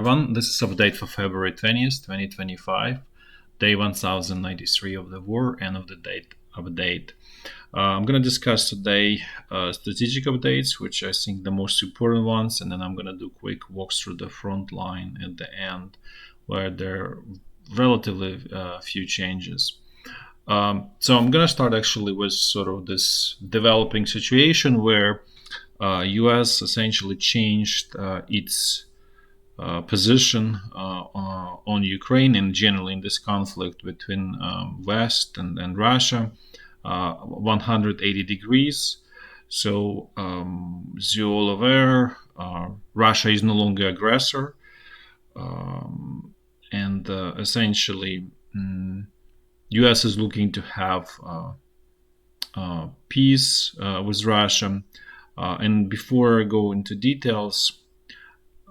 This is update for February 20th, 2025, day 1093 of the war, end of the date update. I'm going to discuss today strategic updates, which I think the most important ones, and then I'm going to do a quick walk through the front line at the end, where there are relatively few changes. So I'm going to start actually with sort of this developing situation where US essentially changed its position on Ukraine and generally in this conflict between West and Russia, 180 degrees. So, as you all aware, Russia is no longer aggressor, and essentially, U.S. is looking to have peace with Russia. And before I go into details,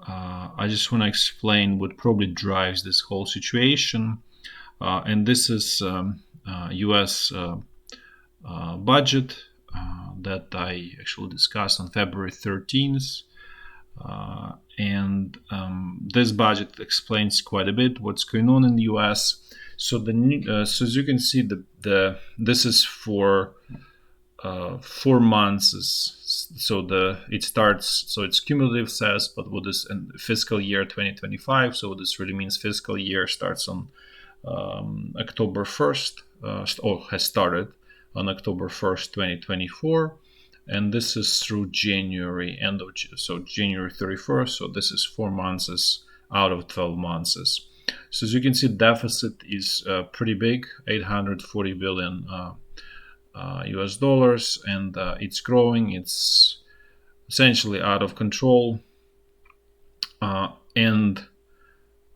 I just want to explain what probably drives this whole situation. And this is US budget that I actually discussed on February 13th. And this budget explains quite a bit what's going on in the US. So so as you can see, this is for 4 months. So it starts. So it's cumulative says, but what is in fiscal year 2025? So this really means fiscal year starts on October 1st, or has started on October 1st, 2024, and this is through January January 31st. So this is 4 months out of 12 months. So as you can see, deficit is pretty big, 840 billion. US dollars, and it's growing. It's essentially out of control, and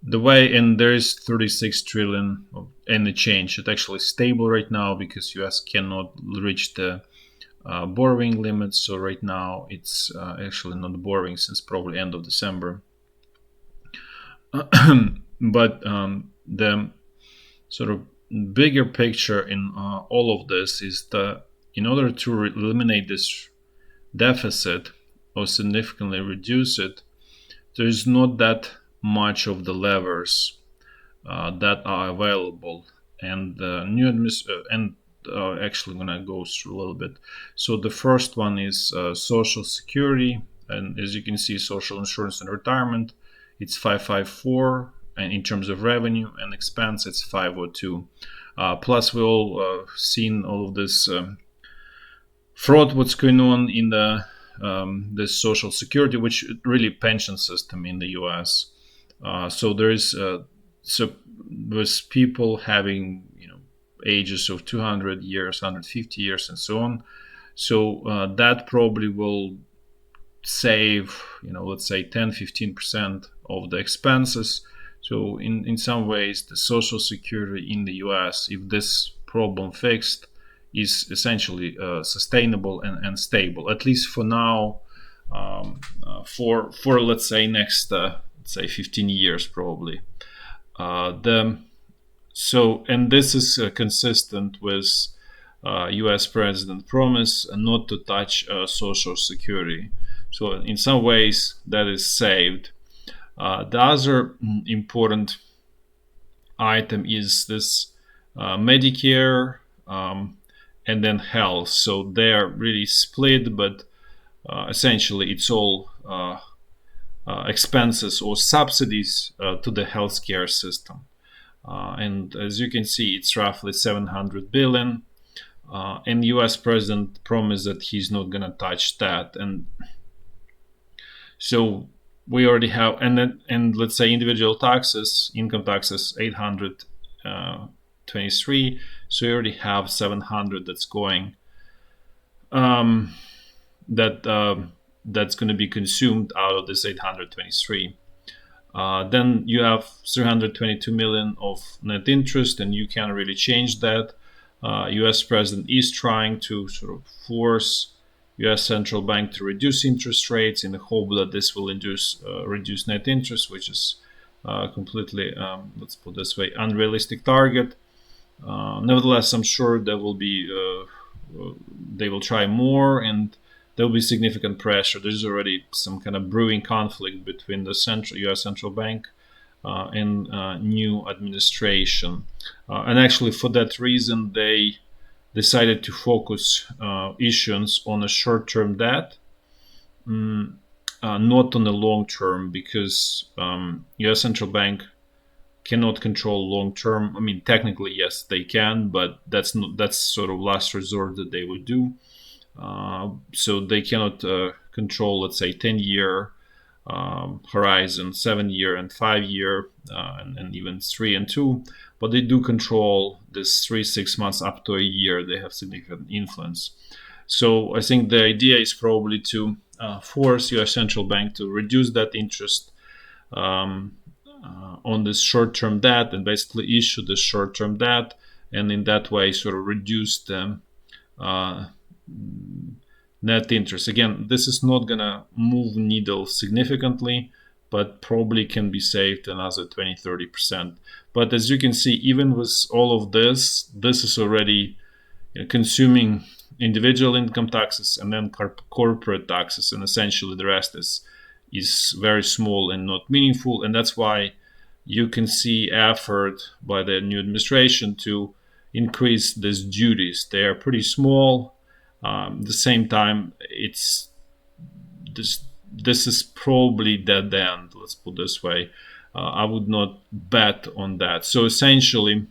there is 36 trillion of any change. It's actually stable right now because US cannot reach the borrowing limit. So right now it's actually not borrowing since probably end of December. But the sort of bigger picture in all of this is that in order to eliminate this deficit or significantly reduce it, there is not that much of the levers that are available. And the new actually I'm gonna go through a little bit. So the first one is Social Security, and as you can see, Social Insurance and Retirement, it's 554. And in terms of revenue and expense, it's 502. Plus, we all seen all of this fraud, what's going on in the Social Security, which really pension system in the U.S. So there is with people having ages of 200 years, 150 years, and so on. So that probably will save let's say 10-15% of the expenses. So in some ways, the Social Security in the US, if this problem fixed, is essentially sustainable and stable, at least for now, for let's say next 15 years probably. And this is consistent with US President promise not to touch Social Security. So in some ways, that is saved. The other important item is this Medicare and then health. So they are really split, but essentially it's all expenses or subsidies to the healthcare system. And as you can see, it's roughly 700 billion. And US president promised that he's not going to touch that. And so we already have, and let's say individual taxes, income taxes, 823. So we already have 700 that's going, that's going to be consumed out of this 823. Then you have 322 million of net interest, and you can't really change that. U.S. president is trying to sort of force U.S. central bank to reduce interest rates in the hope that this will reduce net interest, which is completely, let's put it this way, unrealistic target. Nevertheless, I'm sure there will be, they will try more, and there will be significant pressure. There's already some kind of brewing conflict between the U.S. central bank and new administration. And actually, for that reason, they decided to focus issuance on a short-term debt, not on the long term, because U.S. central bank cannot control long term. I mean, technically, yes, they can, but that's sort of last resort that they would do. So they cannot control, let's say, 10-year horizon, 7-year and 5-year, and even 3 and 2. But they do control this 3-6 months up to a year. They have significant influence. So I think the idea is probably to force U.S. central bank to reduce that interest on this short-term debt and basically issue this short-term debt, and in that way sort of reduce the net interest. Again, this is not going to move needle significantly, but probably can be saved another 20-30%. But as you can see, even with all of this, this is already consuming individual income taxes and then corporate taxes, and essentially the rest is very small and not meaningful. And that's why you can see effort by the new administration to increase these duties. They are pretty small. At the same time, it's this is probably dead end, let's put it this way. I would not bet on that. So essentially,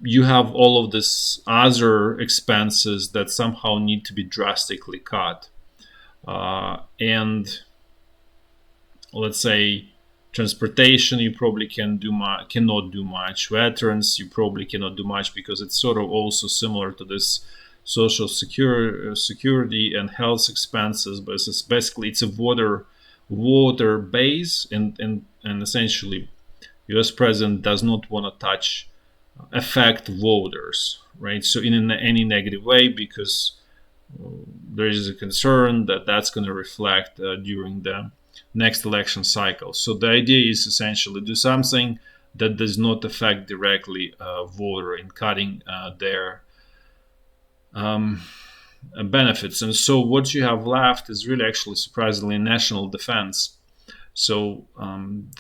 you have all of these other expenses that somehow need to be drastically cut. And let's say transportation, you probably cannot do much. Veterans, you probably cannot do much, because it's sort of also similar to this social security and health expenses, but it's a water base, and essentially US president does not want to affect voters, right? So in any negative way, because there is a concern that that's going to reflect during the next election cycle. So the idea is essentially do something that does not affect directly voter in cutting their benefits. And so what you have left is really actually surprisingly national defense. So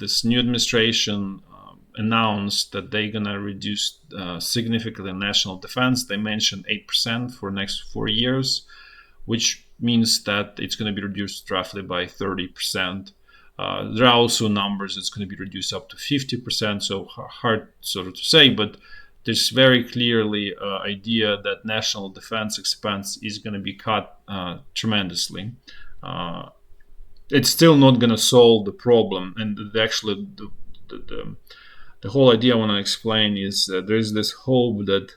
this new administration announced that they're going to reduce significantly national defense. They mentioned 8% for next 4 years, which means that it's going to be reduced roughly by 30%. There are also numbers it's going to be reduced up to 50%, so hard sort of to say, but there's very clearly an idea that national defense expense is going to be cut tremendously. It's still not going to solve the problem, and actually the whole idea I want to explain is that there is this hope that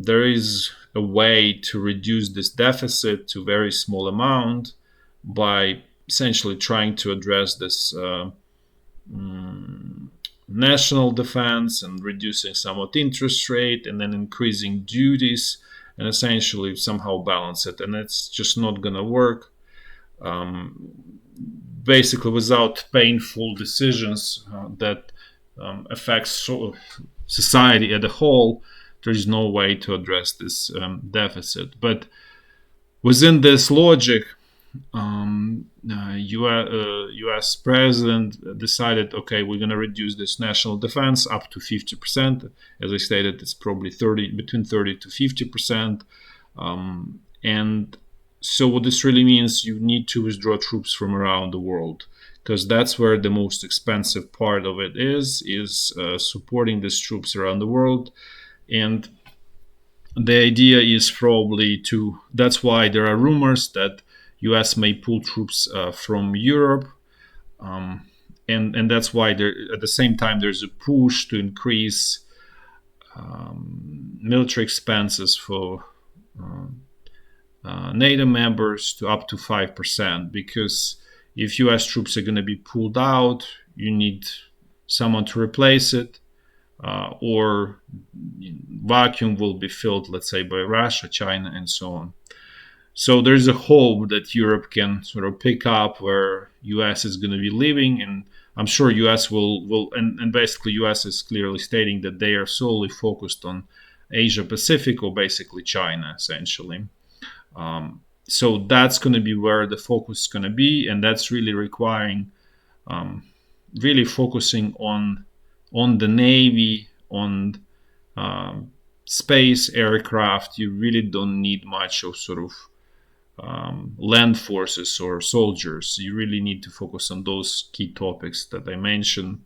there is a way to reduce this deficit to a very small amount by essentially trying to address this national defense and reducing somewhat interest rate and then increasing duties and essentially somehow balance it. And it's just not going to work. Basically, without painful decisions that affects society as a whole, there is no way to address this deficit. But within this logic, U.S. president decided, okay, we're going to reduce this national defense up to 50%. As I stated, it's probably between 30 to 50%. And so what this really means, you need to withdraw troops from around the world, because that's where the most expensive part of it is supporting these troops around the world. And the idea is probably that's why there are rumors that US may pull troops from Europe. And that's why at the same time there's a push to increase military expenses for NATO members to up to 5%, because if US troops are going to be pulled out, you need someone to replace it, or vacuum will be filled, let's say, by Russia, China, and so on. So there's a hope that Europe can sort of pick up where US is going to be leaving, and I'm sure US will and basically US is clearly stating that they are solely focused on Asia Pacific, or basically China, essentially. So that's going to be where the focus is going to be, and that's really requiring really focusing on the Navy, on space aircraft. You really don't need much of sort of land forces or soldiers. You really need to focus on those key topics that I mentioned.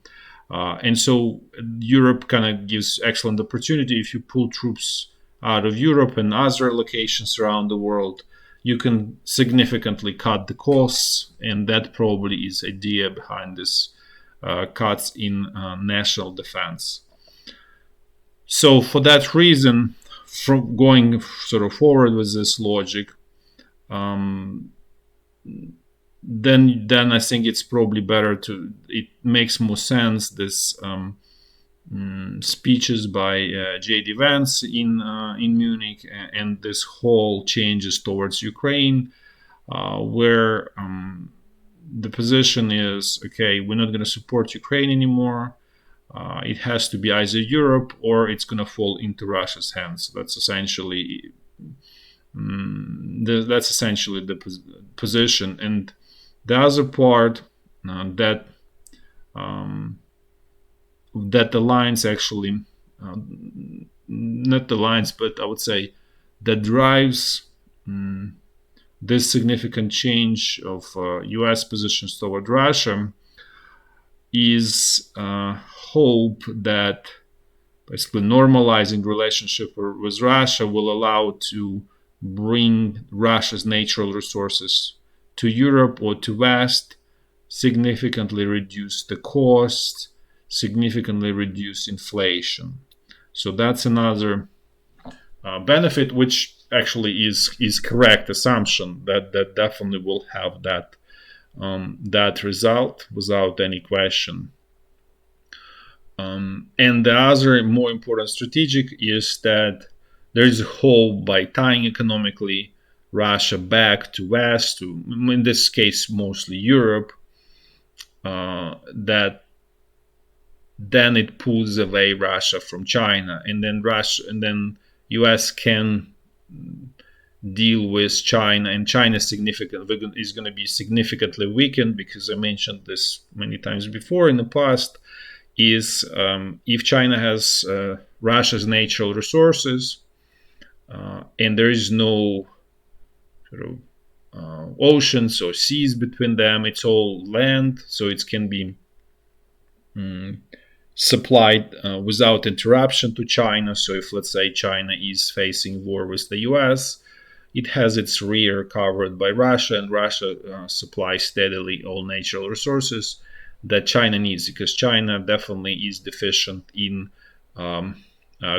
And so Europe kind of gives excellent opportunity. If you pull troops out of Europe and other locations around the world, you can significantly cut the costs, and that probably is the idea behind this cuts in national defense. So for that reason, from going sort of forward with this logic, then I think it's probably better to. It makes more sense this speeches by J.D. Vance in Munich, and this whole changes towards Ukraine, where the position is, okay, we're not going to support Ukraine anymore. It has to be either Europe or it's going to fall into Russia's hands. That's essentially the position. And the other part that aligns actually, not aligns, but I would say that drives this significant change of U.S. positions toward Russia is hope that basically normalizing relationship with Russia will allow to bring Russia's natural resources to Europe or to West, significantly reduce the cost, significantly reduce inflation. So that's another benefit, which actually is correct assumption that definitely will have that result without any question. And the other more important strategic is that there is a hope by tying economically Russia back to West, to, in this case mostly Europe, that then it pulls away Russia from China, and then US can deal with China, and China is going to be significantly weakened, because I mentioned this many times before in the past, is if China has Russia's natural resources and there is no sort of oceans or seas between them, it's all land, so it can be supplied without interruption to China. So if, let's say, China is facing war with the US, it has its rear covered by Russia, and Russia supplies steadily all natural resources that China needs, because China definitely is deficient in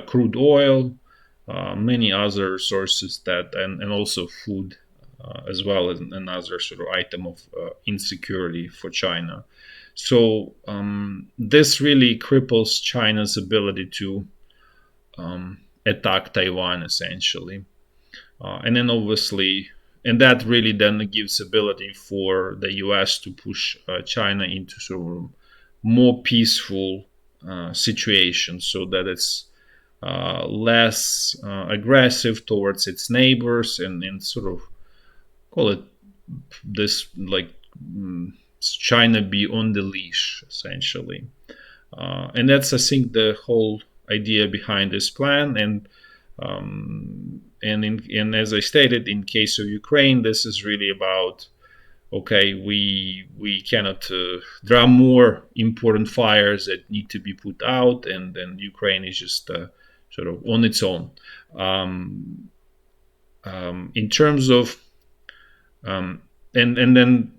crude oil, many other sources and also food as well as another sort of item of insecurity for China. So this really cripples China's ability to attack Taiwan, essentially. And then obviously, and that really then gives ability for the US to push China into sort of more peaceful situation, so that it's less aggressive towards its neighbors, and sort of call it this, like, China be on the leash, essentially. And that's, I think, the whole idea behind this plan. And as I stated, in case of Ukraine, this is really about, okay, we cannot. There are more important fires that need to be put out, and then Ukraine is just sort of on its own. In terms of, and then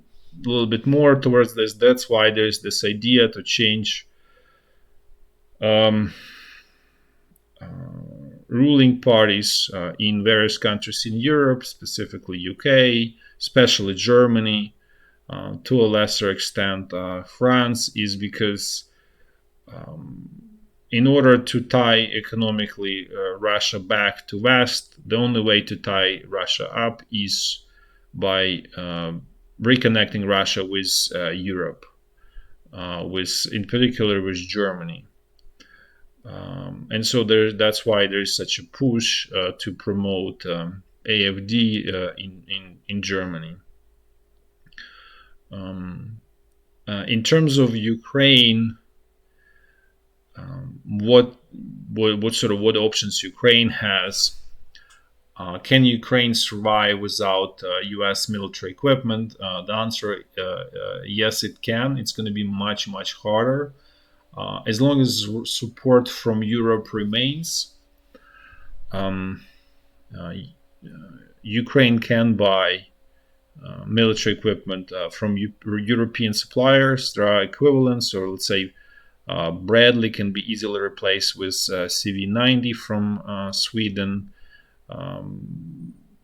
a little bit more towards this. That's why there's this idea to change ruling parties in various countries in Europe, specifically UK, especially Germany, to a lesser extent France, is because in order to tie economically Russia back to West, the only way to tie Russia up is by reconnecting Russia with Europe, in particular with Germany. And so that's why there's such a push to promote AFD in Germany. In terms of Ukraine, what options Ukraine has? Can Ukraine survive without U.S. military equipment? The answer, yes, it can. It's going to be much harder. As long as support from Europe remains, Ukraine can buy military equipment from European suppliers. There are equivalents, or let's say Bradley can be easily replaced with CV90 from Sweden.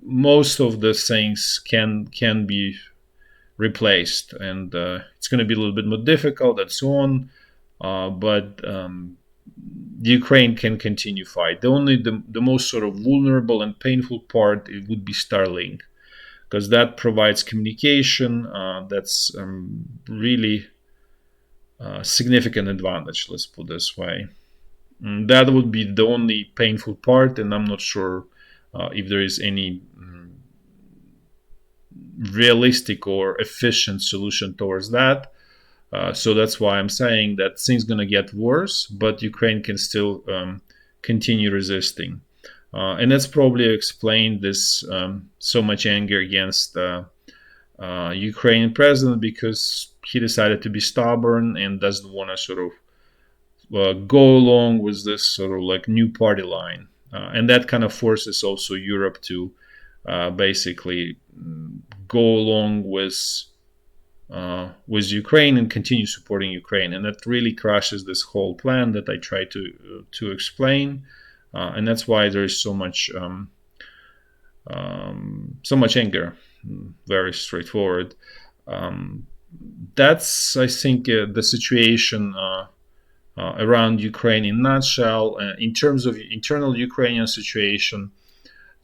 Most of the things can be replaced, and it's going to be a little bit more difficult and so on. But Ukraine can continue fight. The most sort of vulnerable and painful part, it would be Starlink, because that provides communication. That's really significant advantage. Let's put it this way. That would be the only painful part, and I'm not sure if there is any realistic or efficient solution towards that. So that's why I'm saying that things going to get worse, but Ukraine can still continue resisting. And that's probably explained this so much anger against Ukrainian president, because he decided to be stubborn and doesn't want to sort of go along with this sort of like new party line. And that kind of forces also Europe to basically go along with Ukraine and continue supporting Ukraine, and that really crashes this whole plan that I tried to explain, and that's why there is so much anger. Very straightforward. That's, I think, the situation around Ukraine in a nutshell. In terms of internal Ukrainian situation,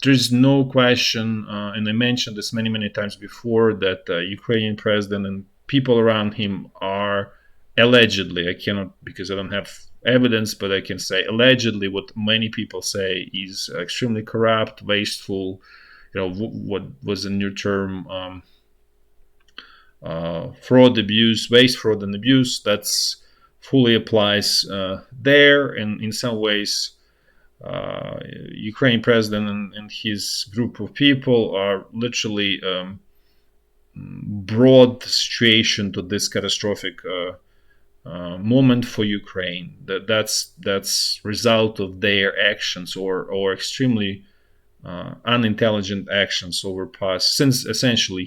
there's no question, and I mentioned this many times before, that Ukrainian president and people around him are allegedly, I cannot because I don't have evidence, but I can say allegedly what many people say is extremely corrupt, wasteful, what was the new term, fraud, abuse, waste, fraud, and abuse. That's fully applies there, and in some ways Ukrainian president and his group of people are literally brought the situation to this catastrophic moment for Ukraine. That's result of their actions or extremely unintelligent actions over past, since essentially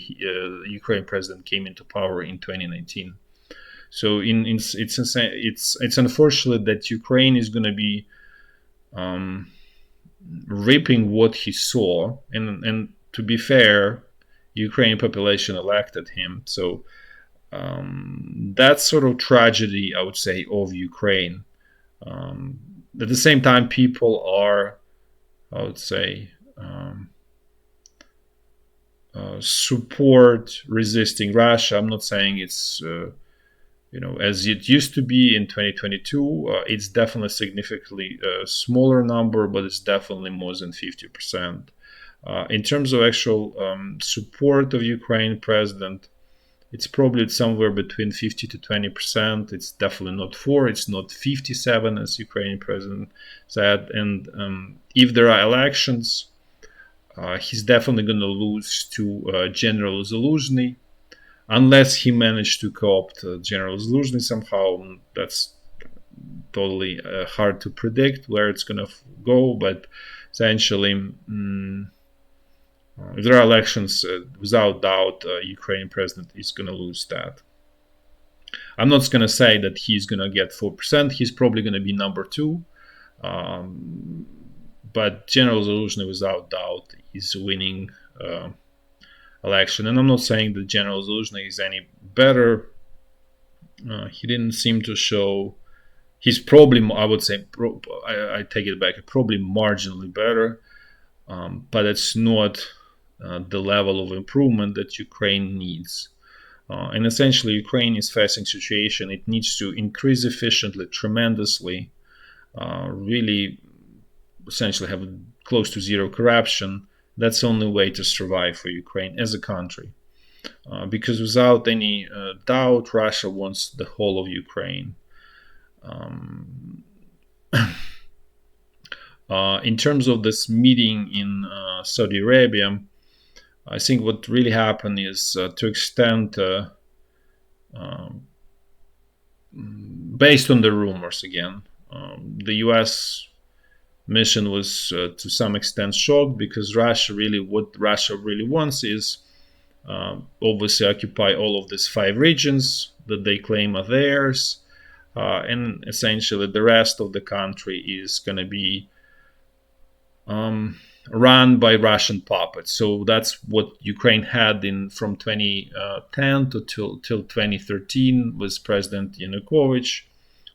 Ukrainian president came into power in 2019. So it's unfortunate that Ukraine is going to be reaping what he saw, and to be fair, Ukrainian population elected him. So that's sort of tragedy, I would say, of Ukraine. At the same time, people are, I would say, support resisting Russia. I'm not saying it's as it used to be in 2022. It's definitely a significantly smaller number, but it's definitely more than 50%. In terms of actual support of Ukraine president, it's probably somewhere between 50 to 20%. It's definitely not 4. It's not 57, as Ukrainian president said. And if there are elections, he's definitely going to lose to General Zaluzhny, unless he managed to co-opt General Zaluzhny somehow. That's totally hard to predict where it's going to go, but essentially, if there are elections, without doubt, Ukrainian president is going to lose that. I'm not going to say that he's going to get 4%. He's probably going to be number 2. But General Zaluzhny, without doubt, is winning election. And I'm not saying that General Zaluzhny is any better. He didn't seem to show. He's probably, I would say, I take it back, probably marginally better. But it's not the level of improvement that Ukraine needs. And essentially, Ukraine is facing a situation. It needs to increase efficiently, tremendously, really essentially have close to zero corruption. That's the only way to survive for Ukraine as a country. Because without any doubt, Russia wants the whole of Ukraine. In terms of this meeting in Saudi Arabia, I think what really happened is to extend, based on the rumors again, the US mission was to some extent shocked, because what Russia really wants is obviously occupy all of these 5 regions that they claim are theirs, and essentially the rest of the country is going to be run by Russian puppets. So that's what Ukraine had from 2010 till 2013 with President Yanukovych,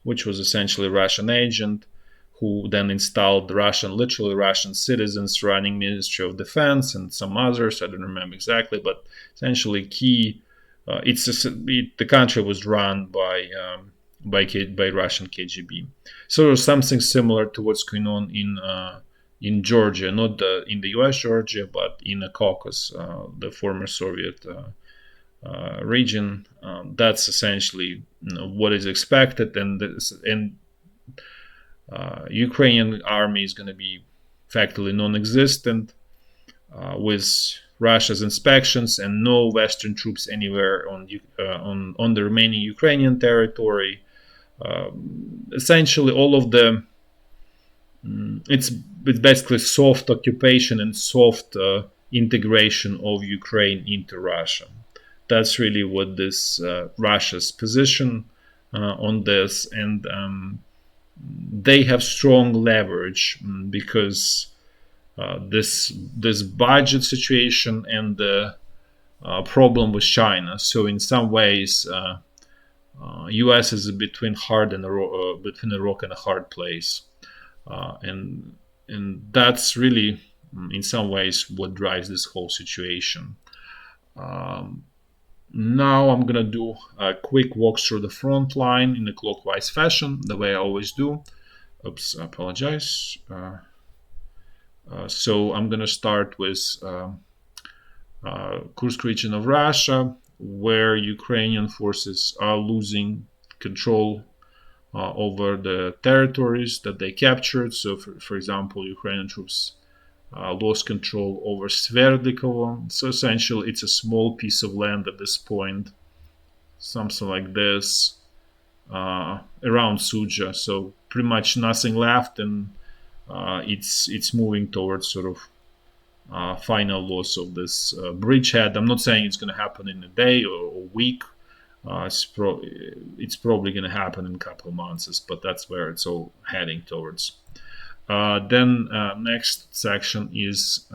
which was essentially a Russian agent, who then installed literally Russian citizens running Ministry of Defense and some others. I don't remember exactly, but essentially the country was run by Russian KGB. So something similar to what's going on in Georgia, not in the U.S. Georgia, but in the Caucasus, the former Soviet region. That's essentially what is expected, and Ukrainian army is going to be effectively non-existent, with Russia's inspections and no Western troops anywhere on the remaining Ukrainian territory. Essentially, all of it's basically soft occupation and soft integration of Ukraine into Russia. That's really what this Russia's position on this, and they have strong leverage because this budget situation and the problem with China. So in some ways, U.S. is between between a rock and a hard place, and that's really, in some ways, what drives this whole situation. Now I'm gonna do a quick walk through the front line in a clockwise fashion, the way I always do. Oops, I apologize. So I'm gonna start with Kursk region of Russia, where Ukrainian forces are losing control over the territories that they captured. So, for example, Ukrainian troops lost control over Sverdlikovo. So essentially, it's a small piece of land at this point, something like this, around Sudzha. So pretty much nothing left, and it's moving towards sort of final loss of this bridgehead. I'm not saying it's going to happen in a day or a week. It's probably going to happen in a couple of months, but that's where it's all heading towards. Then next section is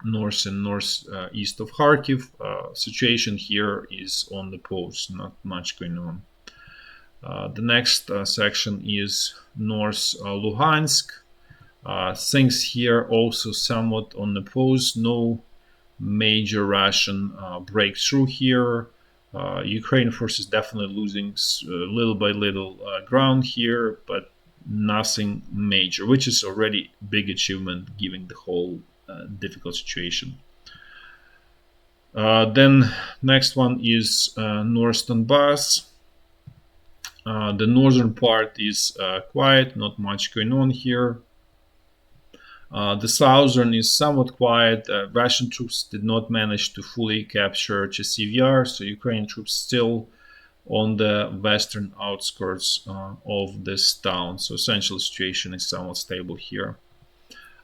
north and northeast of Kharkiv. Situation here is on the pause, not much going on. The next section is north Lugansk. Things here also somewhat on the pause. No major Russian breakthrough here. Ukraine forces definitely losing little by little ground here, but nothing major, which is already a big achievement given the whole difficult situation. Then next one is North Donbass. The northern part is quiet, not much going on here. The southern is somewhat quiet. Russian troops did not manage to fully capture Chasiv Yar, so Ukrainian troops still on the western outskirts of this town. So essentially, the situation is somewhat stable here.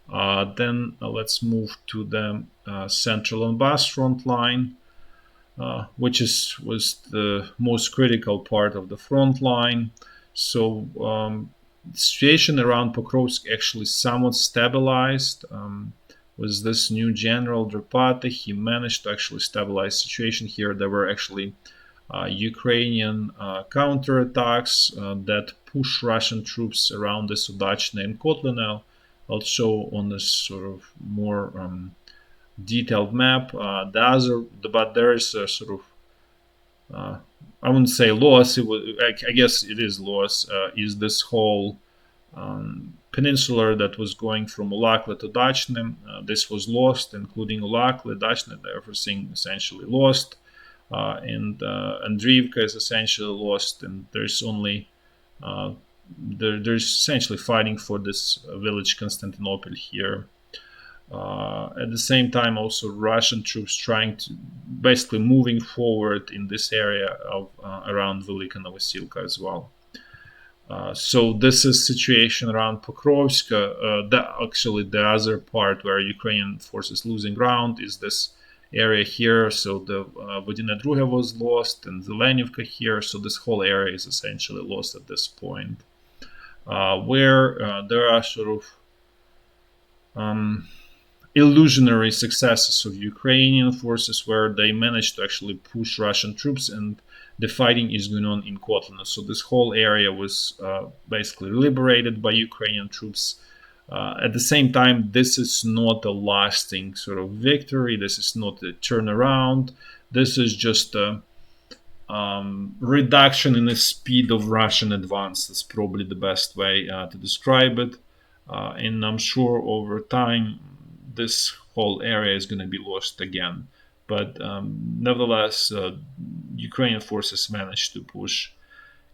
Then let's move to the central Donbass front line, which was the most critical part of the front line. So the situation around Pokrovsk actually somewhat stabilized. With this new general Drapata, he managed to actually stabilize the situation here. There were actually Ukrainian counterattacks that push Russian troops around the Sudachne and Kotlino. I'll show on this sort of more detailed map. But there is a sort of I wouldn't say loss. I guess it is loss. Is this whole peninsular that was going from Ulakly to Dachny. This was lost, including Ulakly, Dachny, everything essentially lost. And Andriivka is essentially lost, and there's only there's essentially fighting for this village Constantinople here. At the same time, also Russian troops trying to basically moving forward in this area of around Velyka Novosilka as well. So this is situation around Pokrovsk. Actually, the other part where Ukrainian forces losing ground is this area here. So the Velyka was lost, and Zelenivka here. So this whole area is essentially lost at this point, where there are sort of illusionary successes of Ukrainian forces, where they managed to actually push Russian troops, and the fighting is going on in Kotlino. So this whole area was basically liberated by Ukrainian troops. At the same time, this is not a lasting sort of victory. This is not a turnaround. This is just a reduction in the speed of Russian advance. That's probably the best way to describe it. And I'm sure over time, this whole area is going to be lost again. But nevertheless, Ukrainian forces managed to push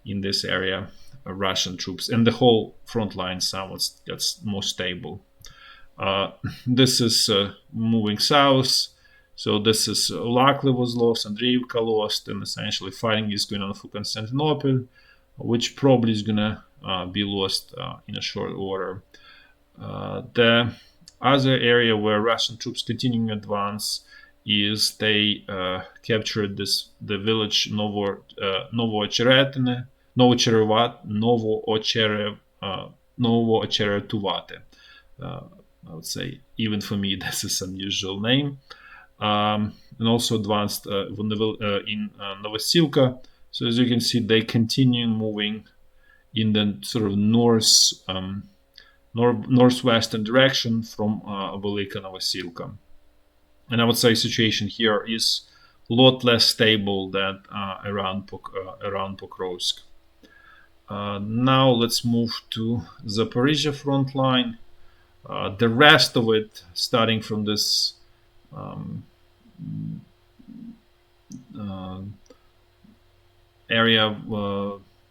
in this area Russian troops, and the whole front line somewhat gets more stable. This is moving south. So this is Ulakly was lost, Andriivka lost, and essentially fighting is going on for Constantinople, which probably is going to be lost in a short order. The other area where Russian troops continuing Advance is they captured the village Novoocheretuvate. I would say, even for me, this is an unusual name. And also advanced in Novosilka. So as you can see, they continue moving in the sort of northwestern direction from Velyka Novosilka. And I would say situation here is a lot less stable than around Pokrovsk. Now let's move to Zaporizhya front line. The rest of it, starting from this area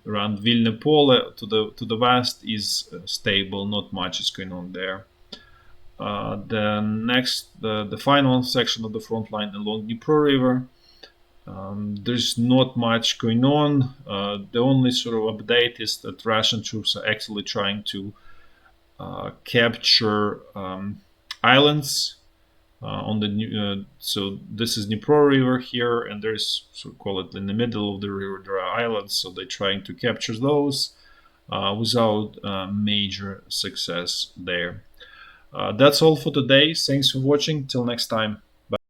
around Vilna Pole to the west, is stable. Not much is going on there. The next, the final section of the front line along Dnipro River, there's not much going on. The only sort of update is that Russian troops are actually trying to capture islands on the so this is Dnipro River here, and there's, so call it, in the middle of the river there are islands, so they're trying to capture those without major success there. That's all for today. Thanks for watching. Till next time.